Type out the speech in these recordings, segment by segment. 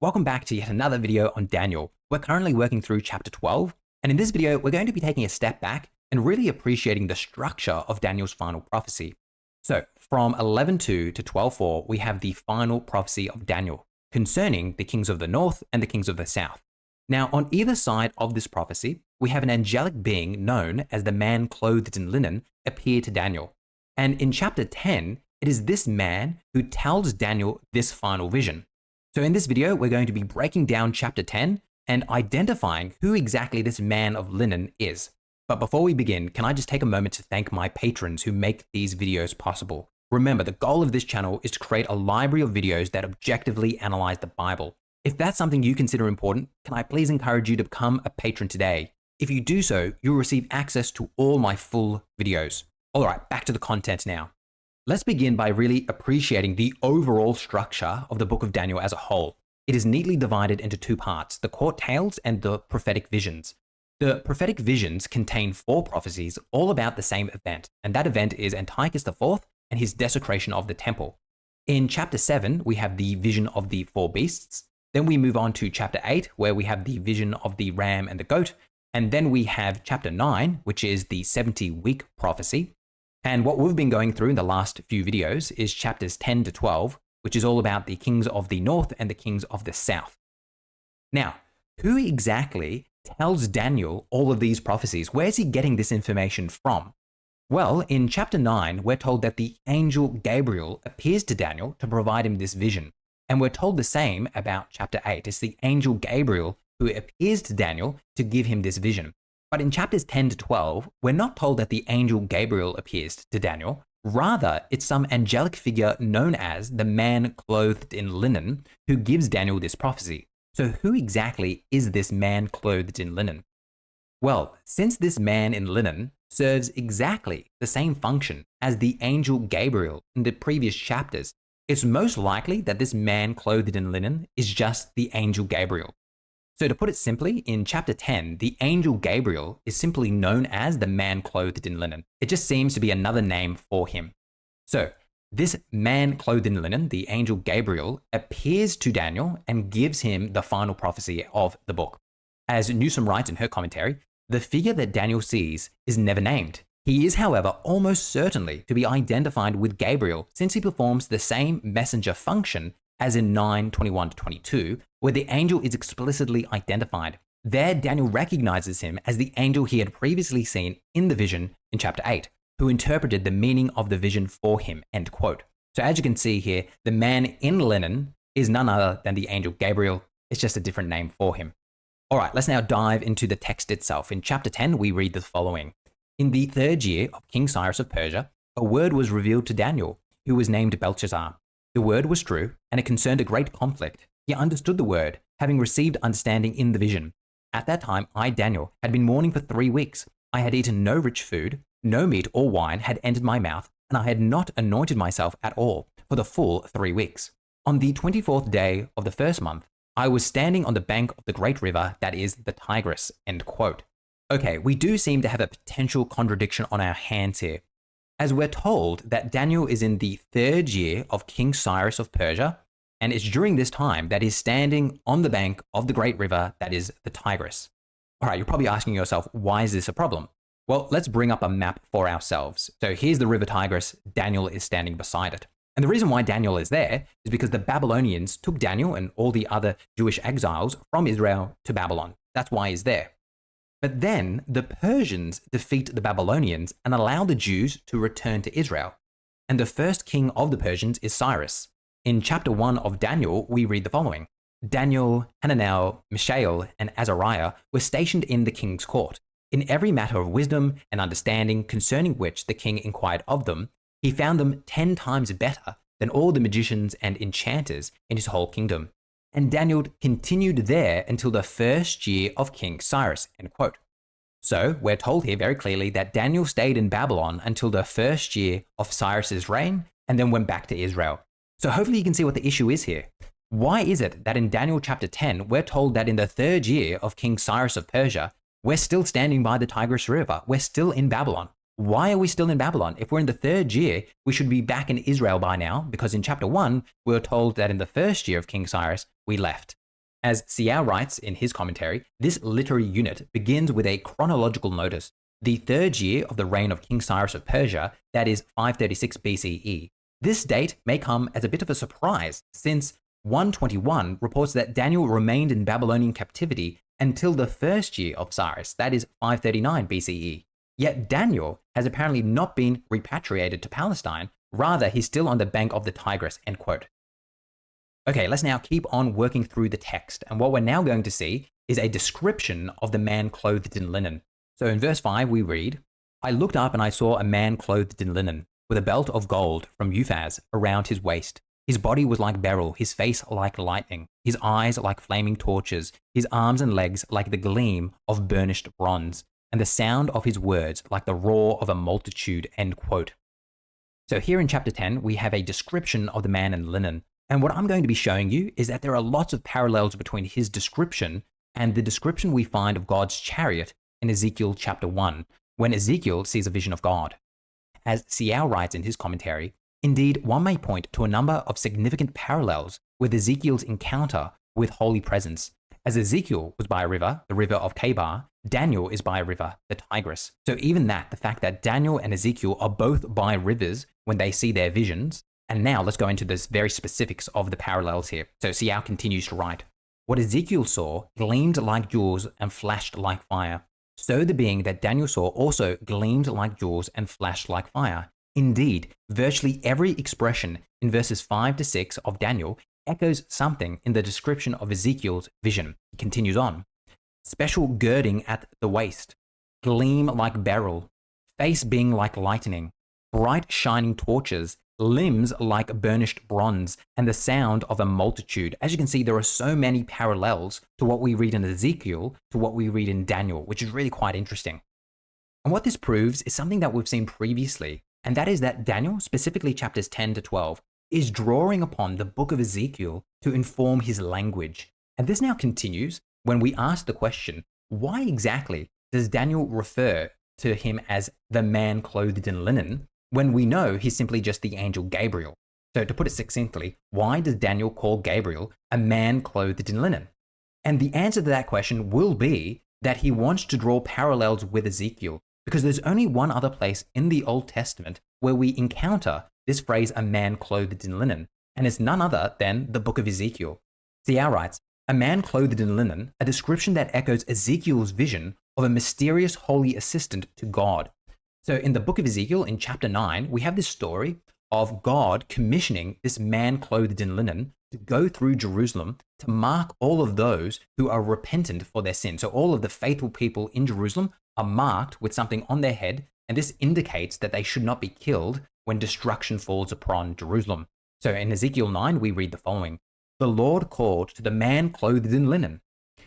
Welcome back to yet another video on Daniel. We're currently working through chapter 12, and in this video, we're going to be taking a step back and really appreciating the structure of Daniel's final prophecy. So, from 11:2 to 12:4, we have the final prophecy of Daniel concerning the kings of the north and the kings of the south. Now, on either side of this prophecy, we have an angelic being known as the man clothed in linen appear to Daniel. And in chapter 10, it is this man who tells Daniel this final vision. So in this video, we're going to be breaking down chapter 10 and identifying who exactly this man of linen is. But before we begin, can I just take a moment to thank my patrons who make these videos possible? Remember, the goal of this channel is to create a library of videos that objectively analyze the Bible. If that's something you consider important, can I please encourage you to become a patron today? If you do so, you'll receive access to all my full videos. All right, back to the content now. Let's begin by really appreciating the overall structure of the book of Daniel as a whole. It is neatly divided into two parts, the court tales and the prophetic visions. The prophetic visions contain four prophecies all about the same event, and that event is Antiochus IV and his desecration of the temple. In chapter 7, we have the vision of the four beasts. Then we move on to chapter 8, where we have the vision of the ram and the goat. And then we have chapter 9, which is the 70-week prophecy. And what we've been going through in the last few videos is chapters 10 to 12, which is all about the kings of the north and the kings of the south. Now, who exactly tells Daniel all of these prophecies? Where's he getting this information from? Well, in chapter 9, we're told that the angel Gabriel appears to Daniel to provide him this vision. And we're told the same about chapter 8. It's the angel Gabriel who appears to Daniel to give him this vision. But in chapters 10 to 12, we're not told that the angel Gabriel appears to Daniel. Rather, it's some angelic figure known as the man clothed in linen who gives Daniel this prophecy. So who exactly is this man clothed in linen? Well, since this man in linen serves exactly the same function as the angel Gabriel in the previous chapters, it's most likely that this man clothed in linen is just the angel Gabriel. So to put it simply, in chapter 10, the angel Gabriel is simply known as the man clothed in linen. It just seems to be another name for him. So this man clothed in linen, the angel Gabriel, appears to Daniel and gives him the final prophecy of the book. As Newsom writes in her commentary, the figure that Daniel sees is never named. He is, however, almost certainly to be identified with Gabriel since he performs the same messenger function as in 9:21 to 22, where the angel is explicitly identified. There, Daniel recognizes him as the angel he had previously seen in the vision in chapter 8, who interpreted the meaning of the vision for him, end quote. So as you can see here, the man in linen is none other than the angel Gabriel. It's just a different name for him. All right, let's now dive into the text itself. In chapter 10, we read the following. In the third year of King Cyrus of Persia, a word was revealed to Daniel, who was named Belshazzar. The word was true, and it concerned a great conflict. He understood the word, having received understanding in the vision. At that time, I, Daniel, had been mourning for 3 weeks. I had eaten no rich food, no meat or wine had entered my mouth, and I had not anointed myself at all for the full 3 weeks. On the 24th day of the first month, I was standing on the bank of the great river that is the Tigris, end quote. Okay, we do seem to have a potential contradiction on our hands here, as we're told that Daniel is in the third year of King Cyrus of Persia, and it's during this time that he's standing on the bank of the great river that is the Tigris. All right, you're probably asking yourself, why is this a problem? Well, let's bring up a map for ourselves. So here's the river Tigris, Daniel is standing beside it. And the reason why Daniel is there is because the Babylonians took Daniel and all the other Jewish exiles from Israel to Babylon. That's why he's there. But then the Persians defeat the Babylonians and allow the Jews to return to Israel. And the first king of the Persians is Cyrus. In chapter 1 of Daniel, we read the following. Daniel, Hananiah, Mishael, and Azariah were stationed in the king's court. In every matter of wisdom and understanding concerning which the king inquired of them, he found them 10 times better than all the magicians and enchanters in his whole kingdom. And Daniel continued there until the first year of King Cyrus, end quote. So we're told here very clearly that Daniel stayed in Babylon until the first year of Cyrus's reign and then went back to Israel. So hopefully you can see what the issue is here. Why is it that in Daniel chapter 10, we're told that in the third year of King Cyrus of Persia, we're still standing by the Tigris River, we're still in Babylon? Why are we still in Babylon? If we're in the third year, we should be back in Israel by now, because in chapter 1, we were told that in the first year of King Cyrus, we left. As Xiao writes in his commentary, this literary unit begins with a chronological notice, the third year of the reign of King Cyrus of Persia, that is 536 BCE. This date may come as a bit of a surprise, since 121 reports that Daniel remained in Babylonian captivity until the first year of Cyrus, that is 539 BCE. Yet Daniel has apparently not been repatriated to Palestine, rather he's still on the bank of the Tigris, end quote. Okay, let's now keep on working through the text, and what we're now going to see is a description of the man clothed in linen. So in verse 5 we read, "I looked up and I saw a man clothed in linen, with a belt of gold from Uphaz around his waist. His body was like beryl, his face like lightning, his eyes like flaming torches, his arms and legs like the gleam of burnished bronze, and the sound of his words like the roar of a multitude," end quote. So here in chapter 10, we have a description of the man in linen. And what I'm going to be showing you is that there are lots of parallels between his description and the description we find of God's chariot in Ezekiel chapter 1, when Ezekiel sees a vision of God. As Xiao writes in his commentary, indeed, one may point to a number of significant parallels with Ezekiel's encounter with holy presence. As Ezekiel was by a river, the river of Chebar, Daniel is by a river, the Tigris. So even that, the fact that Daniel and Ezekiel are both by rivers when they see their visions. And now let's go into the very specifics of the parallels here. So Xiao continues to write, "What Ezekiel saw gleamed like jewels and flashed like fire. So the being that Daniel saw also gleamed like jewels and flashed like fire. Indeed, virtually every expression in verses 5 to 6 of Daniel echoes something in the description of Ezekiel's vision." He continues on. "Special girding at the waist, gleam like beryl, face being like lightning, bright shining torches, limbs like burnished bronze, and the sound of a multitude." As you can see, there are so many parallels to what we read in Ezekiel to what we read in Daniel, which is really quite interesting. And what this proves is something that we've seen previously, and that is that Daniel, specifically chapters 10 to 12, is drawing upon the book of Ezekiel to inform his language. And this now continues when we ask the question, why exactly does Daniel refer to him as the man clothed in linen, when we know he's simply just the angel Gabriel? So to put it succinctly, why does Daniel call Gabriel a man clothed in linen? And the answer to that question will be that he wants to draw parallels with Ezekiel, because there's only one other place in the Old Testament where we encounter this phrase, a man clothed in linen, and it's none other than the book of Ezekiel. Xiao writes, "A man clothed in linen, a description that echoes Ezekiel's vision of a mysterious holy assistant to God." So in the book of Ezekiel, in chapter 9, we have this story of God commissioning this man clothed in linen to go through Jerusalem to mark all of those who are repentant for their sin. So all of the faithful people in Jerusalem are marked with something on their head, and this indicates that they should not be killed when destruction falls upon Jerusalem. So in Ezekiel 9, we read the following: "The Lord called to the man clothed in linen,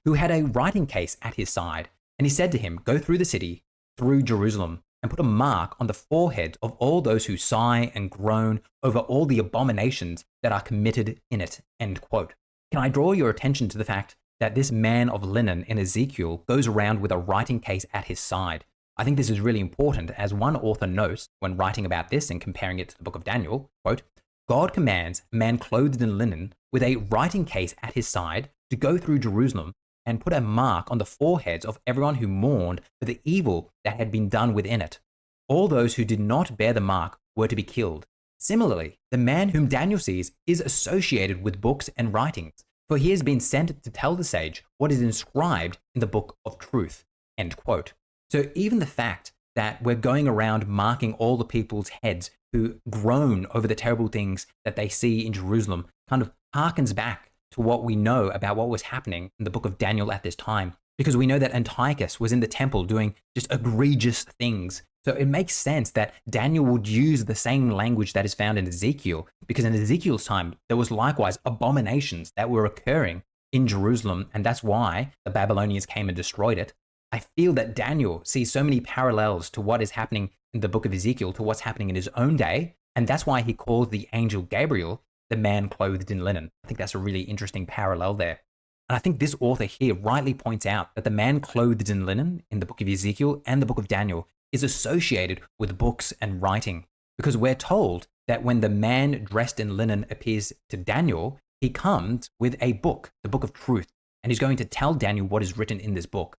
who had a writing case at his side, and he said to him, 'Go through the city, through Jerusalem, and put a mark on the foreheads of all those who sigh and groan over all the abominations that are committed in it,'" end quote. Can I draw your attention to the fact that this man of linen in Ezekiel goes around with a writing case at his side? I think this is really important, as one author notes when writing about this and comparing it to the book of Daniel, quote, "God commands a man clothed in linen with a writing case at his side to go through Jerusalem and put a mark on the foreheads of everyone who mourned for the evil that had been done within it. All those who did not bear the mark were to be killed." Similarly, the man whom Daniel sees is associated with books and writings, for he has been sent to tell the sage what is inscribed in the book of truth, end quote. So even the fact that we're going around marking all the people's heads who groan over the terrible things that they see in Jerusalem kind of harkens back to what we know about what was happening in the book of Daniel at this time, because we know that Antiochus was in the temple doing just egregious things. So it makes sense that Daniel would use the same language that is found in Ezekiel, because in Ezekiel's time, there was likewise abominations that were occurring in Jerusalem, and that's why the Babylonians came and destroyed it. I feel that Daniel sees so many parallels to what is happening in the book of Ezekiel to what's happening in his own day, and that's why he calls the angel Gabriel the man clothed in linen. I think that's a really interesting parallel there. And I think this author here rightly points out that the man clothed in linen in the book of Ezekiel and the book of Daniel is associated with books and writing, because we're told that when the man dressed in linen appears to Daniel, he comes with a book, the book of truth, and he's going to tell Daniel what is written in this book.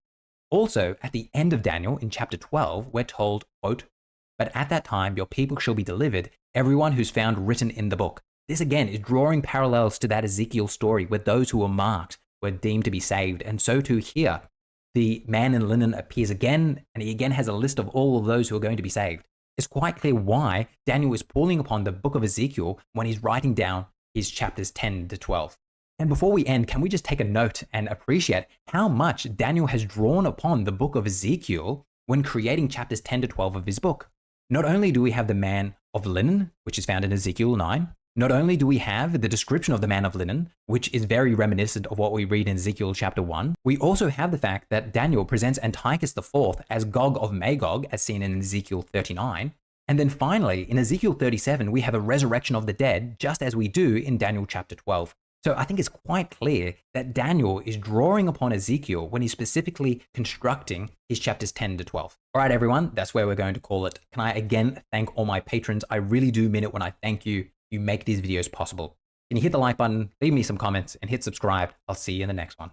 Also, at the end of Daniel, in chapter 12, we're told, quote, "But at that time your people shall be delivered, everyone who's found written in the book." This again is drawing parallels to that Ezekiel story where those who were marked were deemed to be saved. And so too here, the man in linen appears again, and he again has a list of all of those who are going to be saved. It's quite clear why Daniel is pulling upon the book of Ezekiel when he's writing down his chapters 10 to 12. And before we end, can we just take a note and appreciate how much Daniel has drawn upon the book of Ezekiel when creating chapters 10 to 12 of his book? Not only do we have the man of linen, which is found in Ezekiel 9, not only do we have the description of the man of linen, which is very reminiscent of what we read in Ezekiel chapter 1, we also have the fact that Daniel presents Antiochus IV as Gog of Magog, as seen in Ezekiel 39. And then finally, in Ezekiel 37, we have a resurrection of the dead, just as we do in Daniel chapter 12. So I think it's quite clear that Daniel is drawing upon Ezekiel when he's specifically constructing his chapters 10 to 12. All right, everyone, that's where we're going to call it. Can I again thank all my patrons? I really do mean it when I thank you. You make these videos possible. Can you hit the like button, leave me some comments, and hit subscribe? I'll see you in the next one.